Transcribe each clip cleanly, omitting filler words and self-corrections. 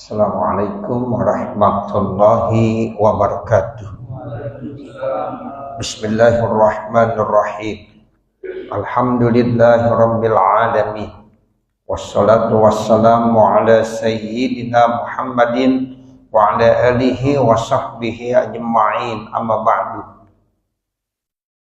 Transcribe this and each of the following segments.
Assalamualaikum warahmatullahi wabarakatuh. Bismillahirrahmanirrahim. Alhamdulillahi rabbil alamin. Wassalatu wassalamu ala sayyidina Muhammadin wa ala alihi wa sahbihi ajma'in, amma ba'du.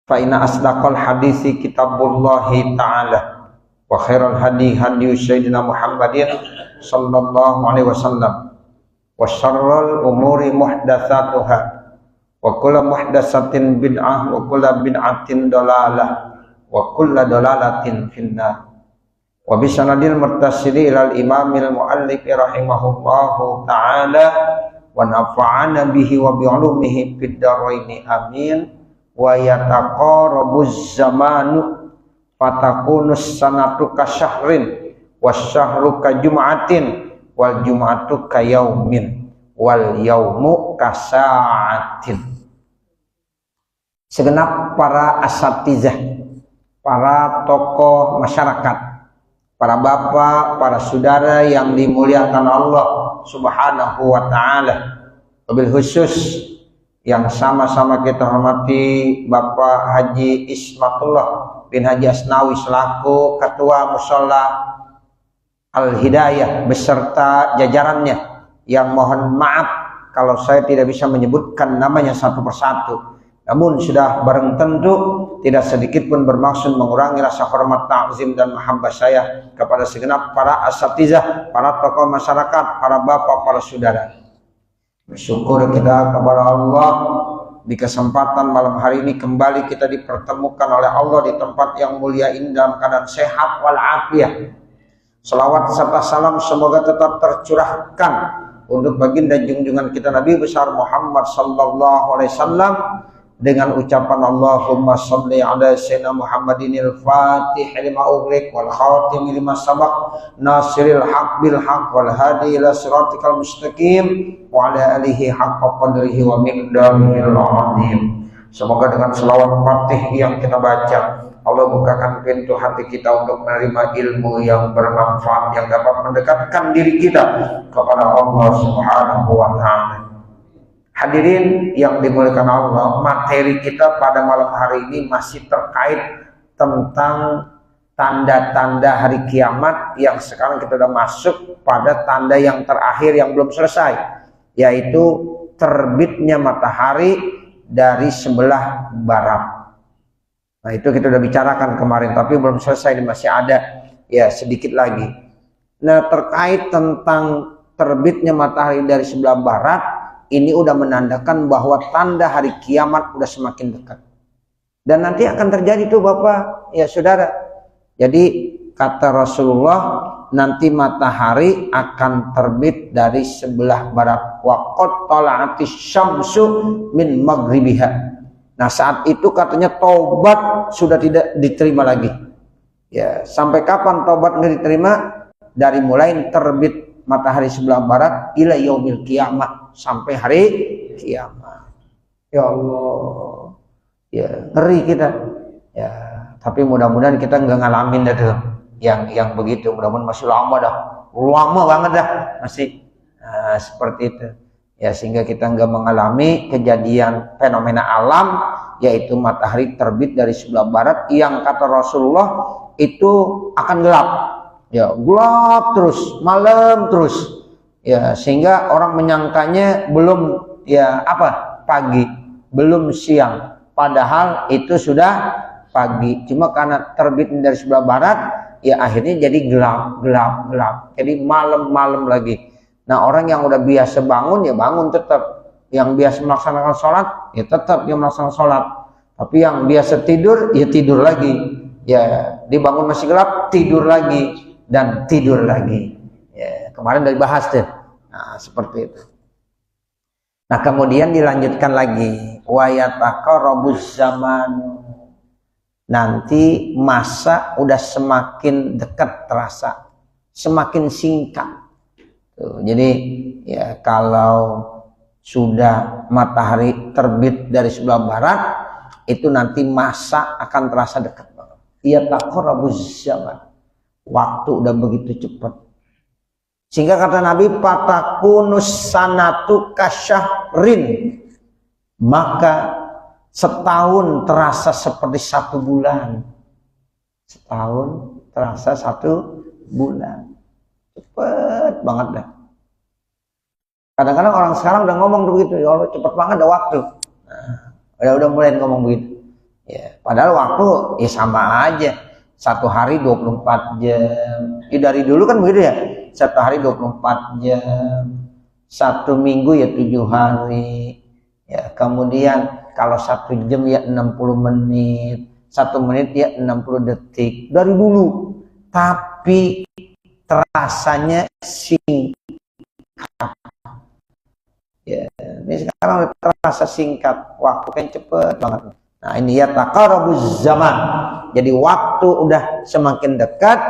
Fa inna asdaqal hadisi kitabullahi ta'ala wa khairal hadi hadi sayyidina Muhammadin sallallahu alaihi wasallam wa syarrul umuri muhdatsatuha wa kullu muhdatsatin bid'ah wa kullu bid'atin dalalah wa kullu dalalatin finnar. Wa bisanadil muttasili ilal imamil muallif rahimahullahu ta'ala wa nafa'ana bihi wa bi'ulumihi fid dharaini amin. Wa yataqarabuz zamanu fatakunus sanatu kasyahrin wasyahru ka jum'atin wal jum'atu ka yaumin wal yaumu ka sa'atin. Segenap para asatizah, para tokoh masyarakat, para bapak, para saudara yang dimuliakan Allah Subhanahu wa ta'ala, wabil khusus yang sama-sama kita hormati Bapak Haji Ismatullah bin Haji Asnawi selaku Ketua Mushola Al-Hidayah beserta jajarannya, yang mohon maaf kalau saya tidak bisa menyebutkan namanya satu persatu, namun sudah bareng tentu tidak sedikit pun bermaksud mengurangi rasa hormat, ta'zim dan mahabbah saya kepada segenap para asatizah, para tokoh masyarakat, para bapak, para saudara. Bersyukur kita kepada Allah di kesempatan malam hari ini kembali kita dipertemukan oleh Allah di tempat yang mulia ini dalam keadaan sehat walafiat. Salawat serta salam semoga tetap tercurahkan untuk baginda junjungan kita Nabi besar Muhammad sallallahu alaihi wasallam dengan ucapan Allahumma shalli ala sayyidina Muhammadinil fatih lima ughliq wal khatim lima sabaq nasiril haq bil haq wal hadi ila siratikal mustaqim wa ala alihi haqqa qadrihi wa miqdarihil azim. Semoga dengan selawat fatih yang kita baca Allah bukakan pintu hati kita untuk menerima ilmu yang bermanfaat yang dapat mendekatkan diri kita kepada Allah Subhanahu wa ta'ala. Hadirin yang dimuliakan Allah, materi kita pada malam hari ini masih terkait tentang tanda-tanda hari kiamat yang sekarang kita sudah masuk pada tanda yang terakhir yang belum selesai, yaitu terbitnya matahari dari sebelah barat. Nah itu kita sudah bicarakan kemarin, tapi belum selesai, ini masih ada ya sedikit lagi. Nah terkait tentang terbitnya matahari dari sebelah barat, ini udah menandakan bahwa tanda hari kiamat udah semakin dekat. Dan nanti akan terjadi tuh Bapak, ya saudara. Jadi kata Rasulullah, nanti matahari akan terbit dari sebelah barat. Wa qad tala'atis syamsu min maghribiha. Nah saat itu katanya taubat sudah tidak diterima lagi. Ya, sampai kapan taubat nggak diterima? Dari mulai terbit matahari sebelah barat ila yaumil kiamat, sampai hari kiamat. Ya Allah, ya ngeri kita. Ya, tapi mudah-mudahan kita nggak ngalamin itu yang begitu. Mudah-mudahan masih lama banget dah masih seperti itu. Ya, sehingga kita nggak mengalami kejadian fenomena alam, yaitu matahari terbit dari sebelah barat yang kata Rasulullah itu akan gelap. Ya, gelap terus, malam terus. Ya, sehingga orang menyangkanya belum pagi, belum siang. Padahal itu sudah pagi. Cuma karena terbit dari sebelah barat, ya akhirnya jadi gelap. Jadi malam lagi. Nah orang yang udah biasa bangun ya bangun tetap, yang biasa melaksanakan sholat ya tetap dia melaksanakan sholat, tapi yang biasa tidur ya tidur lagi, ya dibangun masih gelap tidur lagi dan tidur lagi. Ya, kemarin udah dibahas tuh. Nah seperti itu. Nah kemudian dilanjutkan lagi, wa yataqarabuz zaman, nanti masa udah semakin dekat terasa, semakin singkat. Jadi ya kalau sudah matahari terbit dari sebelah barat, itu nanti masa akan terasa dekat banget. Ya taqarabuz zaman. Waktu udah begitu cepat. Sehingga kata Nabi, patakunus sanatu kasyahrin, maka setahun terasa seperti 1 bulan. Setahun terasa 1 bulan. Cepet banget dah. Kadang-kadang orang sekarang udah ngomong begitu, ya Allah cepet banget ada waktu. Nah, udah mulai ngomong begitu. Ya, padahal waktu ya sama aja. 1 hari 24 jam. Ya, dari dulu kan begitu ya. 1 hari 24 jam. 1 minggu ya 7 hari. Ya, kemudian kalau 1 jam ya 60 menit. 1 menit ya 60 detik. Dari dulu. Tapi terasanya singkat. Ya, ini sekarang terasa singkat, waktu kan cepet banget. Nah, ini ya taqarrabuz zaman. Jadi waktu udah semakin dekat,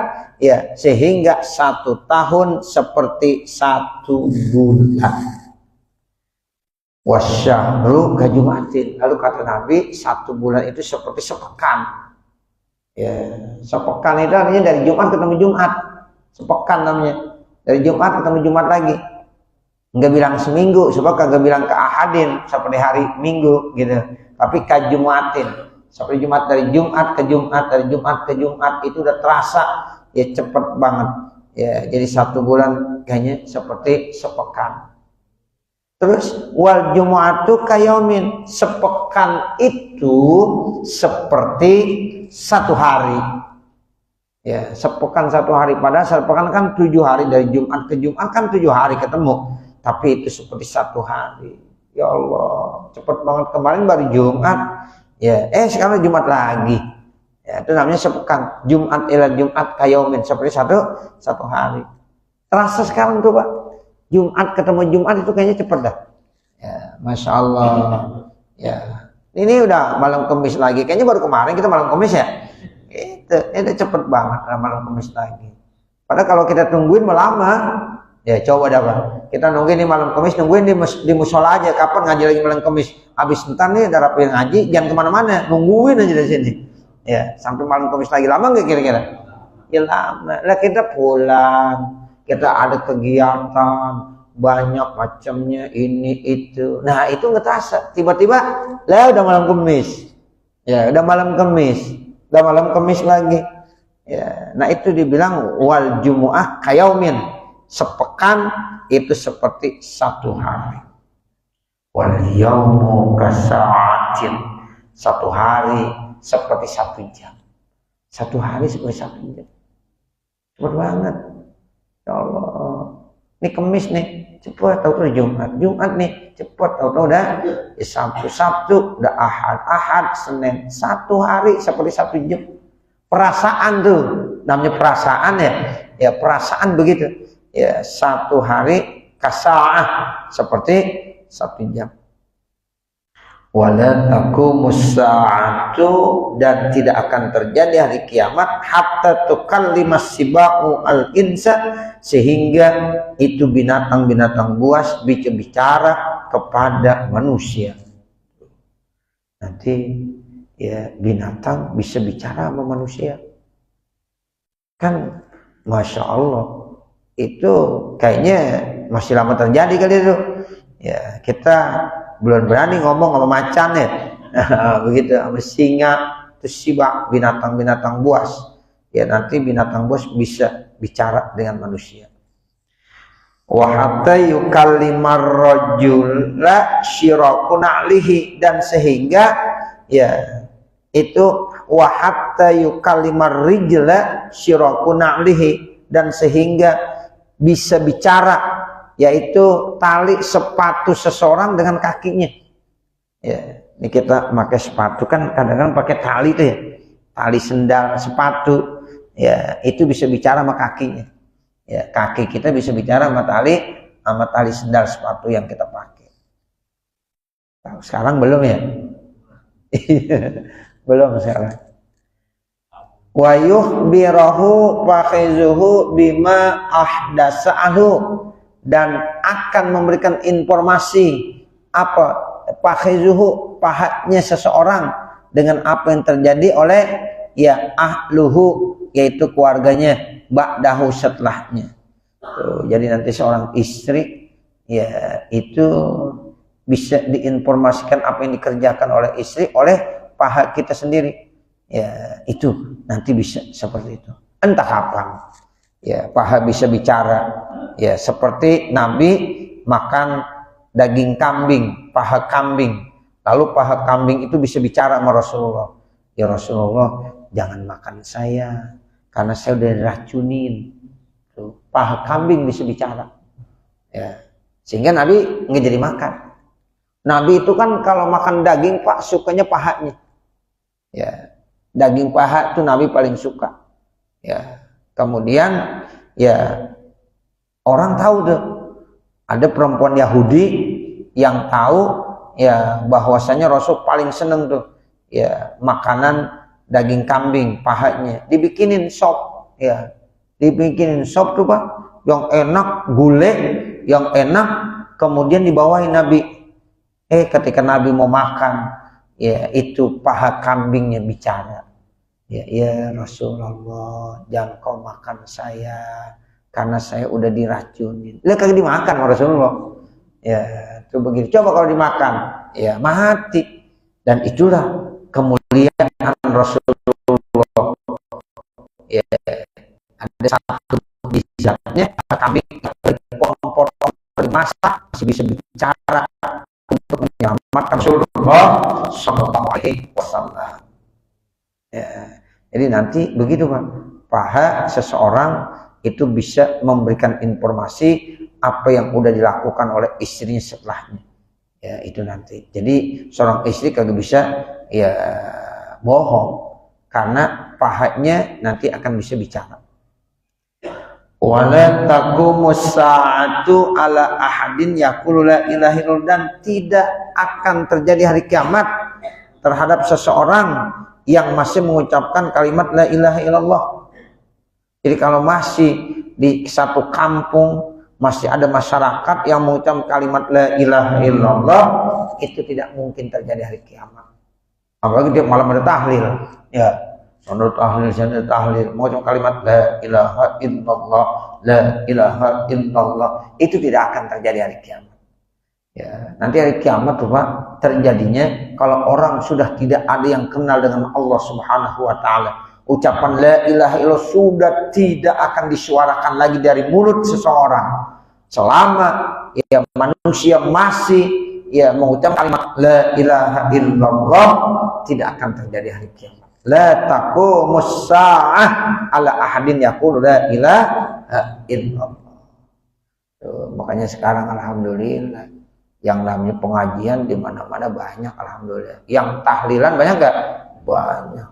ya, sehingga 1 tahun seperti 1 bulan. Wasyahru kajumatin. Lalu kata Nabi, 1 bulan itu seperti sepekan. Ya, sepekan itu artinya dari Jumat ketemu Jumat. Sepekan namanya. Dari Jumat ketemu Jumat lagi. Enggak bilang seminggu, sebab kagak bilang ke ahadin seperti hari Minggu gitu. Tapi kajumatin, seperti Jumat, dari Jumat ke Jumat, dari Jumat ke Jumat, itu udah terasa ya cepet banget. Ya, jadi 1 bulan kayaknya seperti sepekan. Terus wal jumu'atu kayaumin, sepekan itu seperti 1 hari. Ya, sepekan 1 hari, padahal sepekan kan 7 hari, dari Jumat ke Jumat kan 7 hari ketemu. Tapi itu seperti 1 hari. Ya Allah, cepet banget. Kemarin baru Jumat. Ya, sekarang Jumat lagi. Ya, itu namanya sepekan. Jumat ila Jumat kayaumin, seperti satu hari. Terasa sekarang tuh Pak. Jumat ketemu Jumat itu kayaknya cepet dah. Ya, Masya Allah. Ya, ini udah malam Kamis lagi. Kayaknya baru kemarin kita malam Kamis ya. Itu cepet banget malam Kamis lagi. Padahal kalau kita tungguin lama. Ya coba dah Pak. Kita nungguin nih malam Kamis, nungguin di musola aja. Kapan ngaji lagi malam Kamis? Habis ntar nih ada rapi ngaji, jangan kemana-mana, nungguin aja di sini. Ya, sampai malam Kamis lagi. Lama nggak kira-kira? Ya lama. Lah kita pulang, kita ada kegiatan banyak macamnya, ini itu. Nah itu nggak terasa. Tiba-tiba, lah udah malam Kamis. Ya, udah malam Kamis, udah malam Kamis lagi. Ya, nah itu dibilang wal jumu'ah kayaumin. Sepekan itu seperti 1 hari. Wal yaumu kasa'atin. 1 hari seperti 1 jam. 1 hari seperti 1 jam. Cepet banget. Ya Allah. Ini Kamis nih, cepet. Tahu-tahu Jumat. Jumat nih, cepet. Tahu-tahu udah ya, Sabtu, udah Ahad, Senin. 1 hari seperti 1 jam. Perasaan tuh, namanya perasaan ya. Ya perasaan begitu. Ya 1 hari kasa'ah seperti 1 jam. Wala taqumus sa'atu, dan tidak akan terjadi hari kiamat hatta tukallimas sibau al insa, sehingga itu binatang-binatang buas bicara kepada manusia. Nanti ya binatang bisa bicara sama manusia. Kan Masya Allah, itu kayaknya masih lama terjadi kali itu. Ya, kita belum berani ngomong sama macan ya. Begitu sama singa, terus sibak, binatang-binatang buas. Ya nanti binatang buas bisa bicara dengan manusia. Wa hatta yukallimar rajula syiraku na'lihi, dan sehingga ya itu wa hatta yukallimar rijla syiraku na'lihi, dan sehingga bisa bicara, yaitu tali sepatu seseorang dengan kakinya. Ya, ini kita pakai sepatu kan kadang-kadang pakai tali tuh ya, tali sendal sepatu. Ya, itu bisa bicara sama kakinya. Ya, kaki kita bisa bicara sama tali sendal sepatu yang kita pakai. Nah, sekarang belum ya? Belum sekarang. Wa yukhbirahu fakhizuhu bima ahdasa'ahu, dan akan memberikan informasi apa fakhizuhu, pahatnya seseorang, dengan apa yang terjadi oleh ya ahluhu, yaitu keluarganya, ba'dahu, setelahnya. Tuh, jadi nanti seorang istri ya itu bisa diinformasikan apa yang dikerjakan oleh istri oleh paha kita sendiri. Ya, itu nanti bisa seperti itu. Entah kapan. Ya, paha bisa bicara. Ya, seperti Nabi makan daging kambing, paha kambing. Lalu paha kambing itu bisa bicara sama Rasulullah. Ya Rasulullah, jangan makan saya karena saya udah diracunin. Tuh, paha kambing bisa bicara. Ya. Sehingga Nabi nggak jadi makan. Nabi itu kan kalau makan daging Pak sukanya pahanya. Ya, daging paha itu Nabi paling suka. Ya, kemudian ya orang tahu tuh ada perempuan Yahudi yang tahu ya bahwasanya Rasul paling seneng tuh ya makanan daging kambing pahanya dibikinin sop ya, dibikinin sop tuh Pak yang enak, gulai yang enak, kemudian dibawain Nabi. Ketika Nabi mau makan, ya itu paha kambingnya bicara. Ya Rasulullah, jangan kau makan saya, karena saya udah diracunin. Lihat kagak dimakan sama Rasulullah. Ya, itu begitu. Coba kalau dimakan, ya mati. Dan itulah kemuliaan Rasulullah. Ya, ada satu bizatnya kambing potong-potong dimasak masih bisa bicara untuk menyelamatkan Rasulullah Sallallahu Alaihi Wasallam. Ya, jadi nanti begitu Pak, paha seseorang itu bisa memberikan informasi apa yang udah dilakukan oleh istrinya setelahnya. Ya itu nanti. Jadi seorang istri kagak bisa ya bohong karena pahanya nanti akan bisa bicara. Wala taqumus sa'atu ala ahadin yaqulu la ilaha illallah, dan tidak akan terjadi hari kiamat terhadap seseorang yang masih mengucapkan kalimat la ilaha illallah. Jadi kalau masih di satu kampung masih ada masyarakat yang mengucapkan kalimat la ilaha illallah, itu tidak mungkin terjadi hari kiamat. Apalagi dia malam ada tahlil. Ya, sanad tahlil, mengucapkan kalimat la ilaha illallah, la ilaha illallah, itu tidak akan terjadi hari kiamat. Ya, nanti hari kiamat tuh Pak terjadinya kalau orang sudah tidak ada yang kenal dengan Allah Subhanahu wa taala. Ucapan la ilaha illallah sudah tidak akan disuarakan lagi dari mulut seseorang. Selama ya manusia masih ya mengucapkan kalimat la ilaha illallah, tidak akan terjadi hari kiamat. La taqumus sa'ah ala ahadin yaqulu la ilaha illallah. Makanya sekarang alhamdulillah yang namanya pengajian di mana-mana banyak, alhamdulillah. Yang tahlilan banyak enggak? Banyak.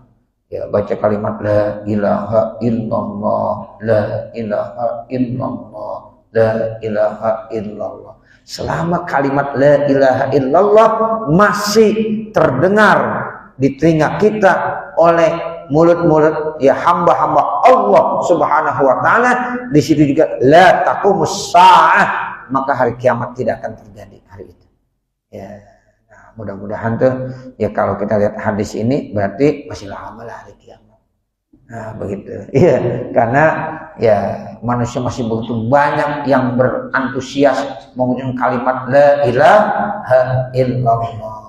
Ya baca kalimat la ilaha illallah, la ilaha illallah, la ilaha illallah. Selama kalimat la ilaha illallah masih terdengar di telinga kita oleh mulut-mulut ya hamba-hamba Allah Subhanahu wa taala, di situ juga la taqumus saah, maka hari kiamat tidak akan terjadi hari itu. Ya, nah, mudah-mudahan tuh ya kalau kita lihat hadis ini berarti masih lama lah hari kiamat. Nah, begitu. Iya, karena ya manusia masih begitu banyak yang berantusias mengucapkan kalimat la ilaha illallah.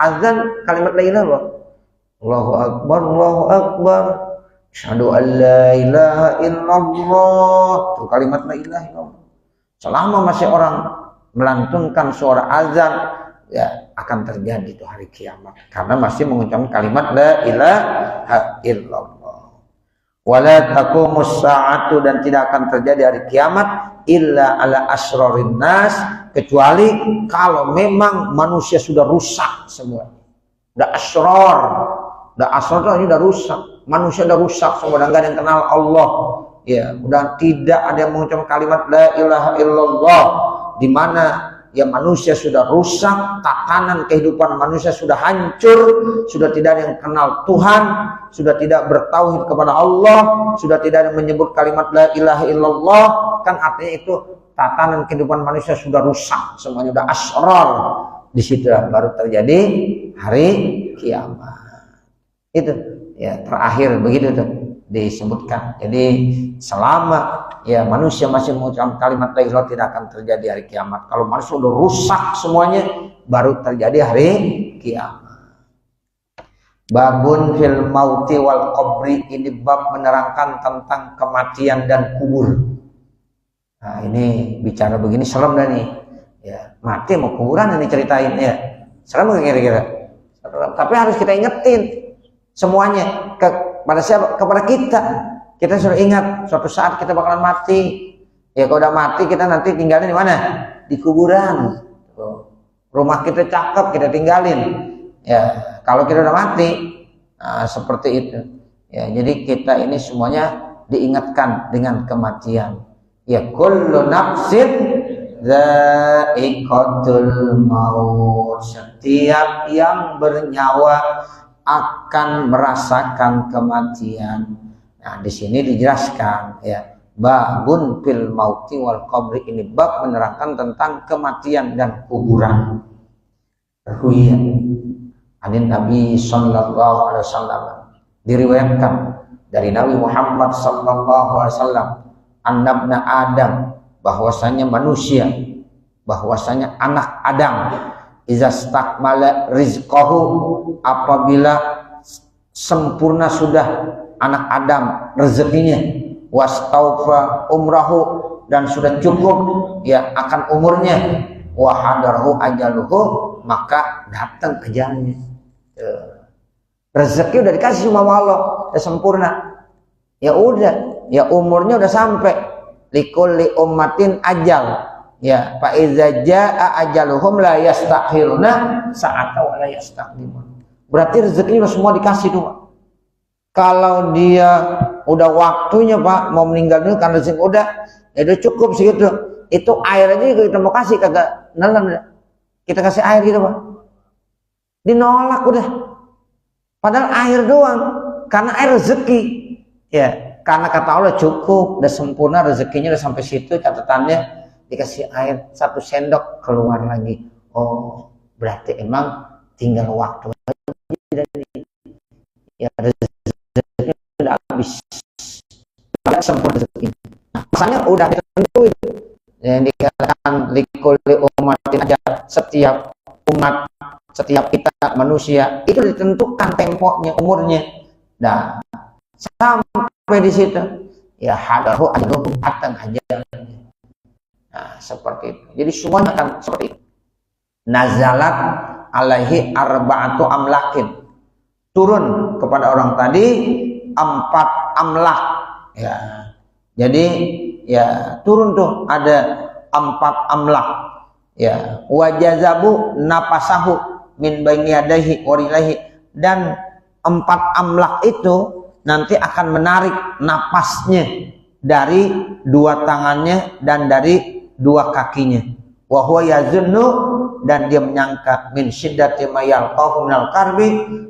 Azan kalimat la ilaha illallah. Allahu akbar, Allahu akbar. Asyhadu an la ilaha illallah. Itu kalimat la ilaha illallah. Selama masih orang melantunkan suara azan, ya akan terjadi itu hari kiamat karena masih mengucapkan kalimat la ilaha illallah. Wala taqumus sa'atu, dan tidak akan terjadi hari kiamat illa ala asrarin nas, kecuali kalau memang manusia sudah rusak semua. Udah asrar itu udah rusak. Manusia udah rusak semua, udah enggak ada yang kenal Allah. Ya, udah tidak ada yang mengucapkan kalimat la ilaha illallah, di mana ya manusia sudah rusak, tatanan kehidupan manusia sudah hancur, sudah tidak ada yang kenal Tuhan, sudah tidak bertauhid kepada Allah, sudah tidak ada yang menyebut kalimat la ilaha illallah, kan artinya itu tatanan kehidupan manusia sudah rusak, semuanya sudah asrar. Di situ baru terjadi hari kiamat. Itu ya terakhir begitu tuh. disebutkan. Jadi selama ya manusia masih mengucapkan kalimat la ilaha illallah tidak akan terjadi hari kiamat. Kalau manusia udah rusak semuanya baru terjadi hari kiamat. Babun fil mauti wal qabri, ini bab menerangkan tentang kematian dan kubur. Nah, ini bicara begini serem dah nih. Ya, mati mau kuburan ini ceritain ya. Serem enggak kira-kira? Serem. Tapi harus kita ingetin semuanya kepada siapa? Kepada kita. Kita sudah ingat suatu saat kita bakalan mati. Ya kalau udah mati kita nanti tinggalin di mana? Di kuburan. Rumah kita cakep kita tinggalin. Ya, kalau kita udah mati, nah, seperti itu. Ya, jadi kita ini semuanya diingatkan dengan kematian. Ya, kullu nafsin dha'iqatul maut. Setiap yang bernyawa akan merasakan kematian. Nah, di sini dijelaskan ya, babun fil mauti wal qabri, ini bab menerangkan tentang kematian dan kuburan. Hadis Nabi sallallahu alaihi wasallam diriwayatkan dari Nabi Muhammad sallallahu alaihi wasallam, annabna Adam, bahwasanya manusia, bahwasanya anak Adam, iza stakmala rizqahu, apabila sempurna sudah anak Adam rezekinya, wastaufa umrahu, dan sudah cukup ya akan umurnya, wa hadarhu ajaluhu, maka datang ajalnya. Rezeki udah dikasih sama Allah, udah sempurna. Ya udah, ya umurnya udah sampai. Likulli ummatin ajal. Ya, fa iza jaa ajaluhum la yastakhiruna sa'ata wa la yastaqdimun. Berarti rezekinya semua dikasih tuh, Pak. Kalau dia udah waktunya, Pak, mau meninggal dulu karena rezeki udah, ya udah cukup segitu. Itu air aja kita mau kasih kagak nelan. Kita kasih air gitu, Pak. Dinolak udah. Padahal air doang, karena air rezeki. Ya, karena kata Allah cukup, udah sempurna rezekinya udah sampai situ, catatannya dikasih air 1 sendok keluar lagi. Oh, berarti emang tinggal waktu aja dari ya rezekinya udah habis. Udah sempurna rezeki. Misalnya udah ditentuin. Yang dikatakan likulli ummatin aja, setiap umat, setiap kita manusia itu ditentukan temponya, umurnya. Nah, sampai di situ ya hadahu ajaluhu, atang ajalnya. Nah, seperti itu. Jadi semuanya akan seperti itu. Nazalat alaihi arba'atu amlakin, turun kepada orang tadi 4 amlak ya. Jadi ya turun tuh ada 4 amlak ya, wajazabu napasahu min baini yadayhi warilahi, dan 4 amlak itu nanti akan menarik napasnya dari 2 tangannya dan dari 2 kakinya. Wa huwa yazunnu, dan dia menyangka min syiddati ma yalqahu minal karbi,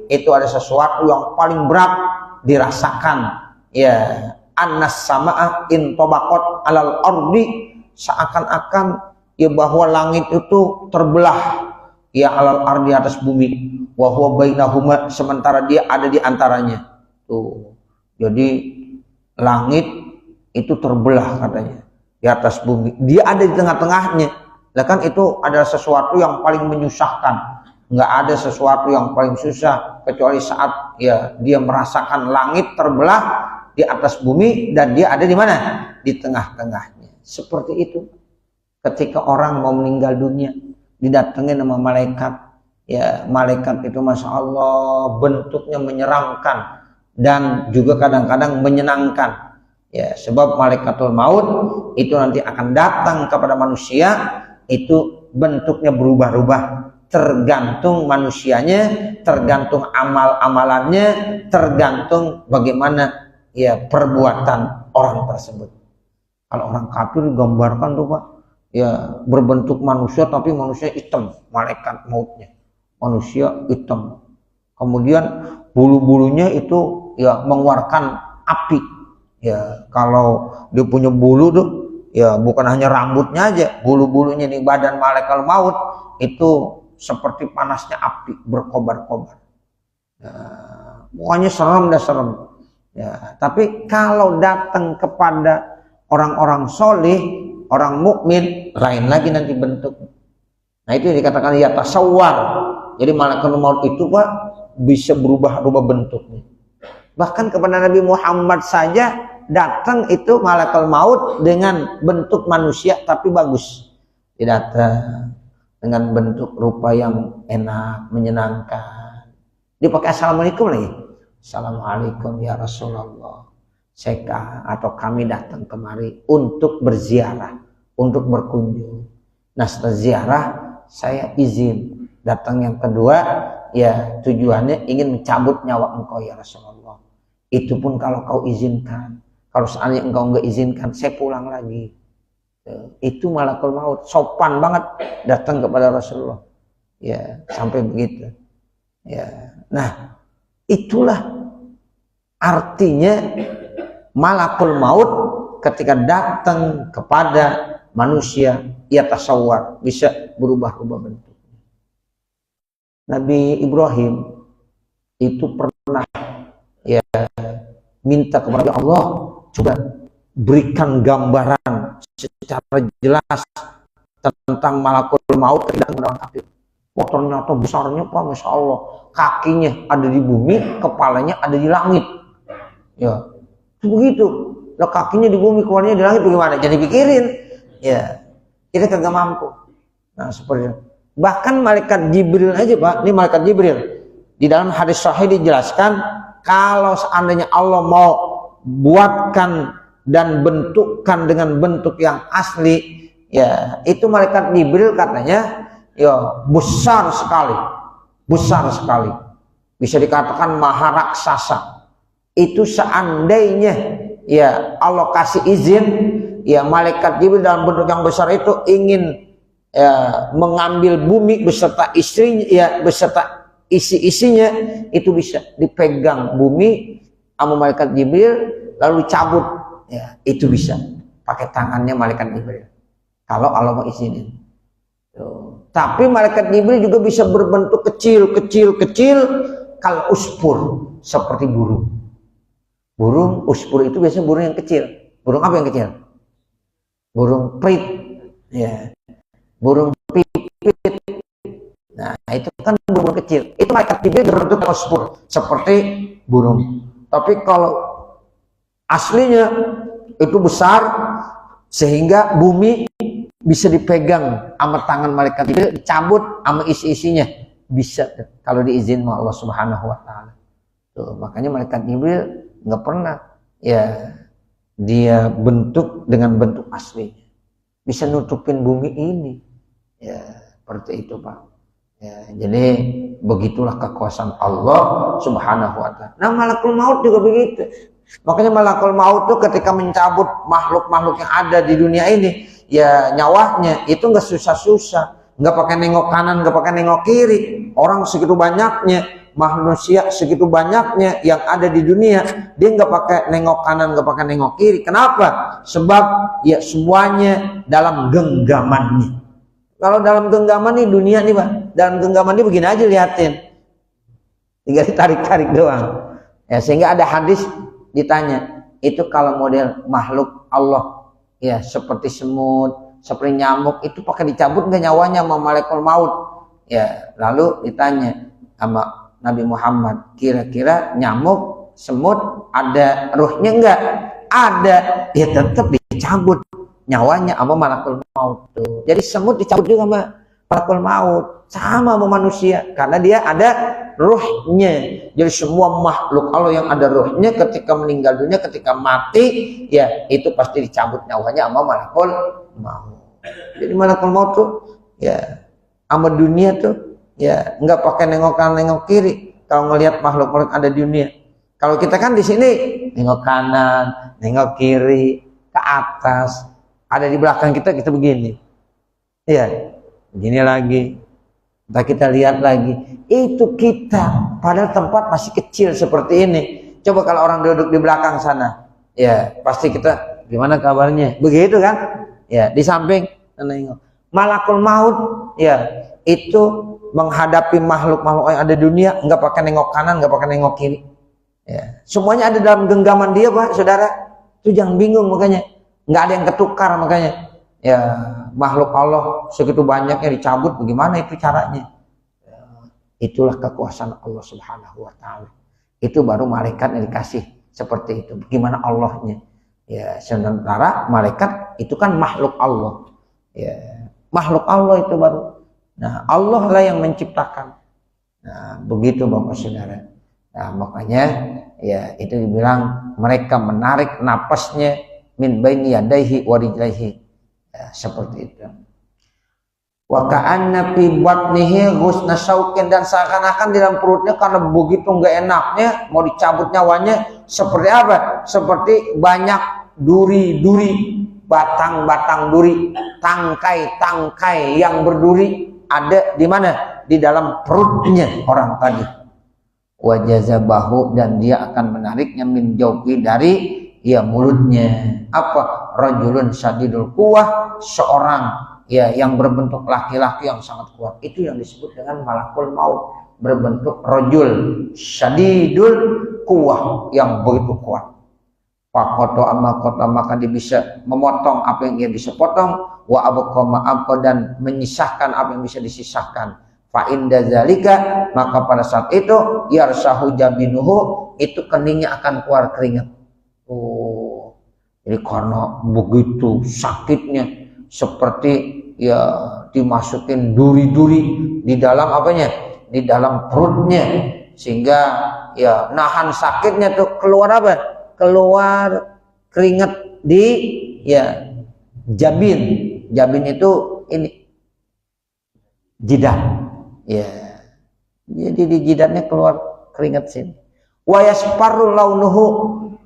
itu ada sesuatu yang paling berat dirasakan ya, annas samaa in tabaqat alal ardi, seakan-akan ya bahwa langit itu terbelah ya alal ardi, atas bumi, wa huwa bainahuma, sementara dia ada di antaranya. Tuh. Jadi langit itu terbelah katanya di atas bumi. Dia ada di tengah-tengahnya. Lah kan itu adalah sesuatu yang paling menyusahkan. Enggak ada sesuatu yang paling susah kecuali saat ya dia merasakan langit terbelah di atas bumi dan dia ada di mana? Di tengah-tengahnya. Seperti itu. Ketika orang mau meninggal dunia, didatengin sama malaikat. Ya, malaikat itu Masya Allah bentuknya menyeramkan dan juga kadang-kadang menyenangkan. Ya, sebab malaikatul maut itu nanti akan datang kepada manusia, itu bentuknya berubah-ubah, tergantung manusianya, tergantung amal-amalannya, tergantung bagaimana ya perbuatan orang tersebut. Kalau orang kafir digambarkan tuh, Pak, ya berbentuk manusia tapi manusia hitam, malaikat mautnya manusia hitam, kemudian bulu-bulunya itu ya mengeluarkan api. Ya kalau dia punya bulu tuh ya bukan hanya rambutnya aja, bulu-bulunya di badan malaikat maut itu seperti panasnya api, berkobar-kobar. Pokoknya serem dah serem. Ya, tapi kalau datang kepada orang-orang soleh, orang mukmin, lain lagi nanti bentuk. Nah itu yang dikatakan ya tasawwar. Jadi malaikat maut itu Pak bisa berubah-ubah bentuknya. Bahkan kepada Nabi Muhammad saja datang itu malaikat maut dengan bentuk manusia tapi bagus. Dia datang dengan bentuk rupa yang enak, menyenangkan. Dia pakai assalamualaikum lagi. Assalamualaikum ya Rasulullah. Saya atau kami datang kemari untuk berziarah, untuk berkunjung. Nah setelah ziarah saya izin datang yang kedua, ya tujuannya ingin mencabut nyawa engkau ya Rasulullah. Itu pun kalau kau izinkan. Kalau seandainya engkau enggak izinkan, saya pulang lagi. Itu malakul maut, sopan banget datang kepada Rasulullah. Ya sampai begitu. Ya, nah itulah artinya malakul maut ketika datang kepada manusia, ia tasawwar, bisa berubah-ubah bentuk. Nabi Ibrahim itu pernah ya minta kepada Allah, coba berikan gambaran secara jelas tentang malakul maut ketika orang kafir. Wah ternyata besarnya Pak, Masya Allah, kakinya ada di bumi, kepalanya ada di langit. Ya begitu, lah kakinya di bumi, kepalanya di langit, bagaimana? Jadi pikirin, ya kita kagak mampu. Nah seperti itu. Bahkan malaikat Jibril aja Pak, ini malaikat Jibril di dalam hadis sahih dijelaskan kalau seandainya Allah mau buatkan dan bentukkan dengan bentuk yang asli, ya itu malaikat Jibril katanya ya besar sekali, bisa dikatakan maha raksasa. Itu seandainya ya Allah kasih izin, ya malaikat Jibril dalam bentuk yang besar itu ingin ya, mengambil bumi beserta istrinya, ya beserta isi-isinya, itu bisa dipegang bumi sama malaikat Jibril lalu dicabut, ya itu bisa pakai tangannya malaikat Jibril kalau Allah mau izinin. Tuh. Tapi malaikat Jibril juga bisa berbentuk kecil kalau uspur, seperti burung. Burung uspur itu biasanya burung yang kecil. Burung apa yang kecil? Burung prit, ya. Burung pipit. Nah itu kan burung kecil. Itu malaikat Jibril berbentuk uspur seperti burung. Tapi kalau aslinya itu besar sehingga bumi bisa dipegang sama tangan malaikat Jibril, dicabut sama isi-isinya, bisa kalau diizin sama Allah Subhanahu wa taala. Tuh, makanya malaikat Jibril nggak pernah ya dia bentuk dengan bentuk asli. Bisa nutupin bumi ini. Ya, seperti itu, Pak. Ya, jadi begitulah kekuasaan Allah Subhanahu wa taala. Nah, malakul maut juga begitu. Makanya malakul maut itu ketika mencabut makhluk-makhluk yang ada di dunia ini, ya nyawanya itu nggak susah-susah, nggak pakai nengok kanan, nggak pakai nengok kiri. Orang segitu banyaknya, manusia segitu banyaknya yang ada di dunia, dia nggak pakai nengok kanan, nggak pakai nengok kiri. Kenapa? Sebab ya semuanya dalam genggamannya. Kalau dalam genggaman nih dunia nih Pak, dalam genggaman ini begini aja liatin, tinggal ditarik-tarik doang. Ya sehingga ada hadis ditanya, itu kalau model makhluk Allah ya seperti semut, seperti nyamuk, itu pakai dicabut nggak nyawanya sama malaikat maut? Ya lalu ditanya sama Nabi Muhammad, kira-kira nyamuk, semut ada ruhnya enggak? Ada, ya tetap dicabut nyawanya sama malakul maut tuh. Jadi semut dicabut juga sama malakul maut, sama manusia karena dia ada ruhnya. Jadi semua makhluk Allah yang ada ruhnya ketika meninggal dunia, ketika mati, ya itu pasti dicabut nyawanya sama malakul maut. Jadi malakul maut tuh ya sama dunia tuh ya nggak pakai nengok kanan nengok kiri kalau ngelihat makhluk-makhluk ada di dunia. Kalau kita kan di sini nengok kanan nengok kiri ke atas, ada di belakang kita begini ya begini lagi, entah kita lihat lagi, itu kita padahal tempat masih kecil seperti ini. Coba kalau orang duduk di belakang sana ya pasti kita gimana kabarnya begitu kan ya. Di samping nengok malakul maut ya itu menghadapi makhluk-makhluk yang ada di dunia nggak pakai nengok kanan, nggak pakai nengok kiri, Ya, semuanya ada dalam genggaman dia, Pak, saudara. Itu jangan bingung makanya. Nggak ada yang ketukar makanya. Ya, makhluk Allah segitu banyaknya dicabut, bagaimana itu caranya? Ya, itulah kekuasaan Allah Subhanahu wa taala. Itu baru malaikat yang dikasih seperti itu. Bagaimana Allahnya? Ya, sementara malaikat itu kan makhluk Allah. Ya, makhluk Allah itu baru. Nah, Allah lah yang menciptakan. Nah, begitu Bapak Saudara. Nah, makanya ya itu dibilang mereka menarik napasnya min baini yadaihi wa rijlaihi. Ya, seperti itu. Wa ka'anna fi batnihi ghusna syauqin, dan seakan-akan di dalam perutnya karena begitu enggak enaknya mau dicabut nyawanya, seperti apa? Seperti banyak duri-duri, batang-batang duri, tangkai-tangkai yang berduri ada di mana? Di dalam perutnya orang tadi. Wa jazabahu, dan dia akan menariknya min jauhi, dari ya mulutnya. Apa? Rajulun syadidul quwwah, seorang ya yang berbentuk laki-laki yang sangat kuat. Itu yang disebut dengan malakul maut, berbentuk rajul syadidul quwwah, yang begitu kuat. Fakoto amma kota, maka dia bisa memotong apa yang dia bisa potong, wa abqama abqa, dan menyisahkan apa yang bisa disisahkan. Fa inda zalika, maka pada saat itu yarsahu jabinuhu, itu keningnya akan keluar keringat. Oh, jadi karena begitu sakitnya, seperti ya dimasukin duri-duri di dalam apanya, di dalam perutnya, sehingga ya nahan sakitnya tuh keluar apa? Keluar keringat di ya jabin. Jabin itu ini jidat. Ya, jadi di jidatnya keluar keringat sini. Wa yasparru launuhu,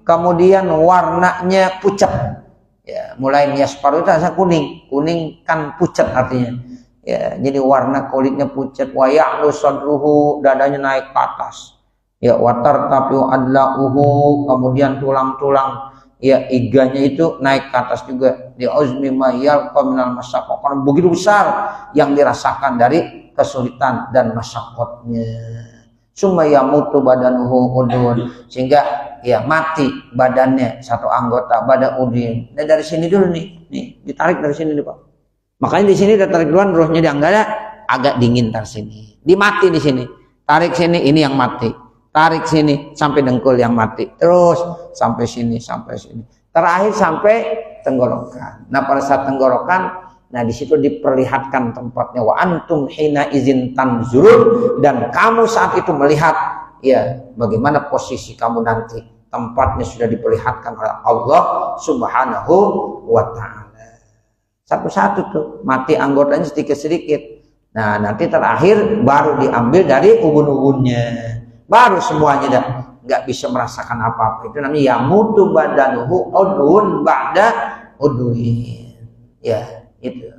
kemudian warnanya pucat. Ya, mulai yasparru itu rasa kuning, kuning kan pucat artinya. Ya, jadi warna kulitnya pucat. Wa ya'lu sadruhu, dadanya naik ke atas. Ya, watar tapi adlauhu, kemudian tulang-tulang ya iganya itu naik ke atas juga. Di uzmi mayal qaminal masyaqqa, karena begitu besar yang dirasakan dari kesulitan dan masyaqatnya. Summa yamutu badanuhu udun, sehingga ya mati badannya, satu anggota badan udin. Nah, dari sini dulu nih ditarik dari sini nih Pak. Makanya di sini ditarik duluan, rohnya di anggada agak dingin tar sini. Dimati di sini. Tarik sini, ini yang mati. Tarik sini sampai dengkul yang mati. Terus sampai sini, sampai sini. Terakhir sampai tenggorokan. Nah, pada saat tenggorokan, nah di situ diperlihatkan tempatnya. Wa antum hina izin tanzurun, dan kamu saat itu melihat ya bagaimana posisi kamu nanti. Tempatnya sudah diperlihatkan oleh Allah Subhanahu wa taala. Satu-satu tuh mati anggotanya sedikit-sedikit. Nah, nanti terakhir baru diambil dari ubun-ubunnya. Baru semuanya dah nggak bisa merasakan apa-apa. Itu namanya yamutu badanuhu udun ba'da uduin. Ya, itu.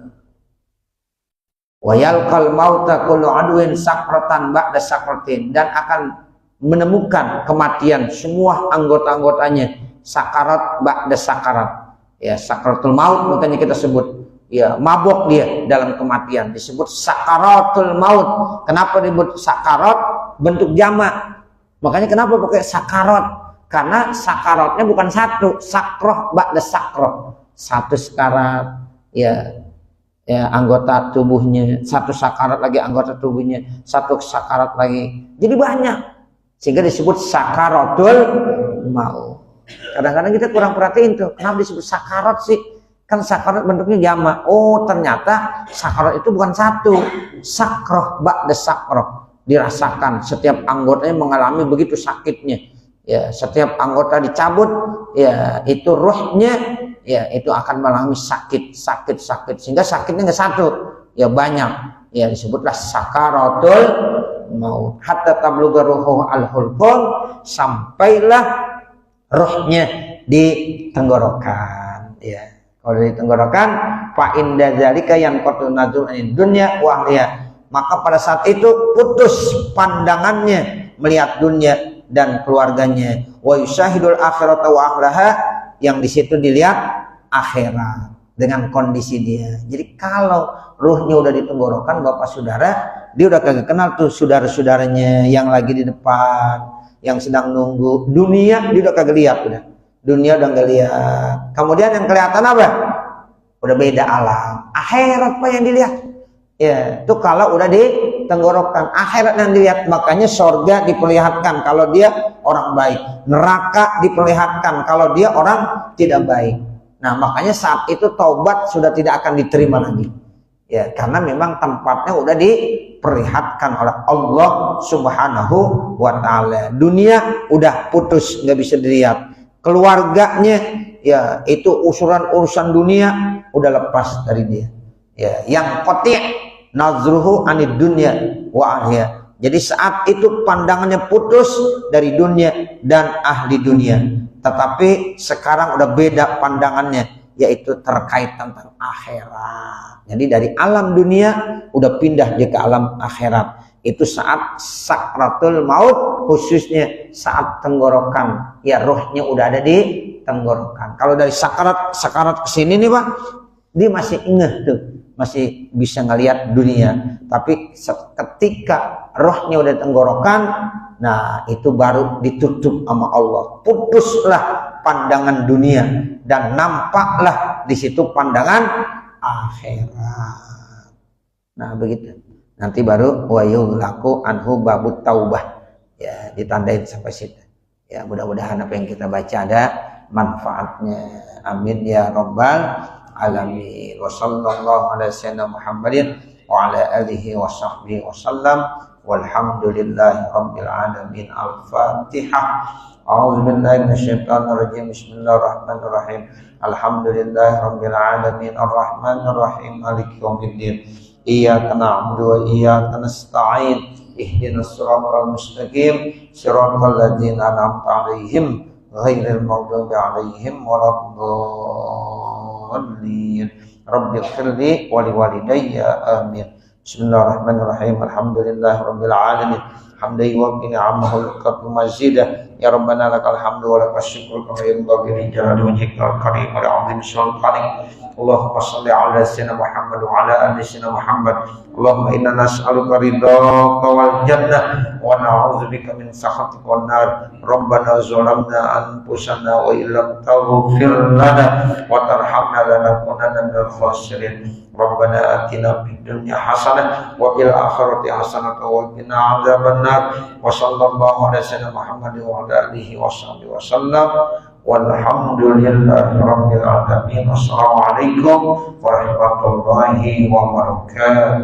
Wa yalqal mauta kullu adwin sakratan ba'da sakratin, dan akan menemukan kematian semua anggota-anggotanya, sakarat ba'da sakarat. Ya, sakratul maut makanya kita sebut ya mabok dia dalam kematian, disebut sakaratul maut. Kenapa disebut sakarat? Bentuk jamak. Makanya kenapa pakai sakarat? Karena sakaratnya bukan satu, sakroh ba'da sakroh. Satu sakarat ya anggota tubuhnya, satu sakarat lagi anggota tubuhnya, satu sakarat lagi. Jadi banyak. Sehingga disebut sakaratul maut. Kadang-kadang kita kurang perhatiin tuh, kenapa disebut sakarat sih? Kan sakarat bentuknya jamak. Oh, ternyata sakarat itu bukan satu, sakroh ba'da sakroh. Dirasakan setiap anggotanya mengalami begitu sakitnya. Ya, setiap anggota dicabut, ya itu ruhnya ya itu akan mengalami sakit sehingga sakitnya nggak satu, ya banyak. Ya disebutlah sakaratul maut. Hatta tablugha ruhuhu al-hulqum, sampailah ruhnya di tenggorokan. Ya. Kalau di tenggorokan, fa inda zalika yanqatu nazul anid dunya wa ahliha, maka pada saat itu putus pandangannya melihat dunia dan keluarganya. Wa yusyahidul akhirata wa ahlaha, yang di situ dilihat akhirat dengan kondisi dia. Jadi kalau ruhnya udah di tenggorokan Bapak Saudara, dia udah kagak kenal tuh saudara-saudaranya yang lagi di depan. yang sedang nunggu dunia, dia udah kagak lihat udah. Dunia udah nggak lihat. Kemudian yang kelihatan apa? Udah beda alam. Akhirat apa yang dilihat? Ya, itu kalau udah di tenggorokan, akhirat yang dilihat. Makanya sorga diperlihatkan kalau dia orang baik, neraka diperlihatkan kalau dia orang tidak baik. Nah, makanya saat itu taubat sudah tidak akan diterima lagi. Ya, karena memang tempatnya udah diperlihatkan oleh Allah Subhanahu wa taala. Dunia udah putus, nggak bisa dilihat. Keluarganya ya itu urusan dunia udah lepas dari dia. Ya, yang qati' nazruhu anid dunya wa ahliha. Jadi saat itu pandangannya putus dari dunia dan ahli dunia. Tetapi sekarang udah beda pandangannya, yaitu terkait tentang akhirat. Jadi dari alam dunia udah pindah dia ke alam akhirat. Itu saat sakratul maut, khususnya saat tenggorokan. Ya, rohnya udah ada di tenggorokan. Kalau dari sakarat ke sini nih Pak, dia masih ingat tuh, masih bisa ngelihat dunia. Tapi ketika rohnya udah tenggorokan, nah itu baru ditutup sama Allah. Putuslah pandangan dunia dan nampaklah di situ pandangan akhirat. Nah begitu. Nanti baru wa yughlaqu anhu babut taubah. Ya, ditandain sampai situ. Ya, mudah-mudahan apa yang kita baca ada manfaatnya. Amin ya rabbal alamin. Wa sallallahu ala sayyidina Muhammadin wa ala alihi wa sahbihi wasallam. Walhamdulillahi rabbil alamin. Al-Fatihah. A'udzu billahi minasyaitonir rajim. Bismillahirrahmanirrahim. Alhamdulillahi rabbil alamin. Arrahmanir rahim. Maliki yaumiddin. Iyyaka na'budu wa iyyaka nasta'in. Ihdinas siratal mustaqim. Siratal ladzina an'amta 'alaihim ghairil maghdubi 'alaihim waladdallin. Rabbighfirli wa liwalidayya amin. Bismillahirrahmanirrahim. Alhamdulillahirabbil alamin. Hamdan yuwaffi ni'amahu wa mazidah. Ya Rabbana lakal hamdu wa lakal syukru kama yanbaghi li jalali wajhikal karim wa li'azimi sultanik. Allahumma shalli ala sayyidina Muhammad wa ala ali sayyidina Muhammad. Allahumma inna nas'aluka ridhaka wal jannah wa na'udzubika min sakhatika wan nar. Rabbana zalamna anfusana wa illam taghfir lana wa tarhamna lanakunanna minal khasirin. Rabbana atina fid dunya hasanah wa fil akhirati hasanah wa qina adzabannar. Wa sallallahu ala sayyidina Muhammad wa ala alihi washabihi wasallam. Walhamdulillahi rabbil alamin. Wassalamualaikum warahmatullahi wabarakatuh.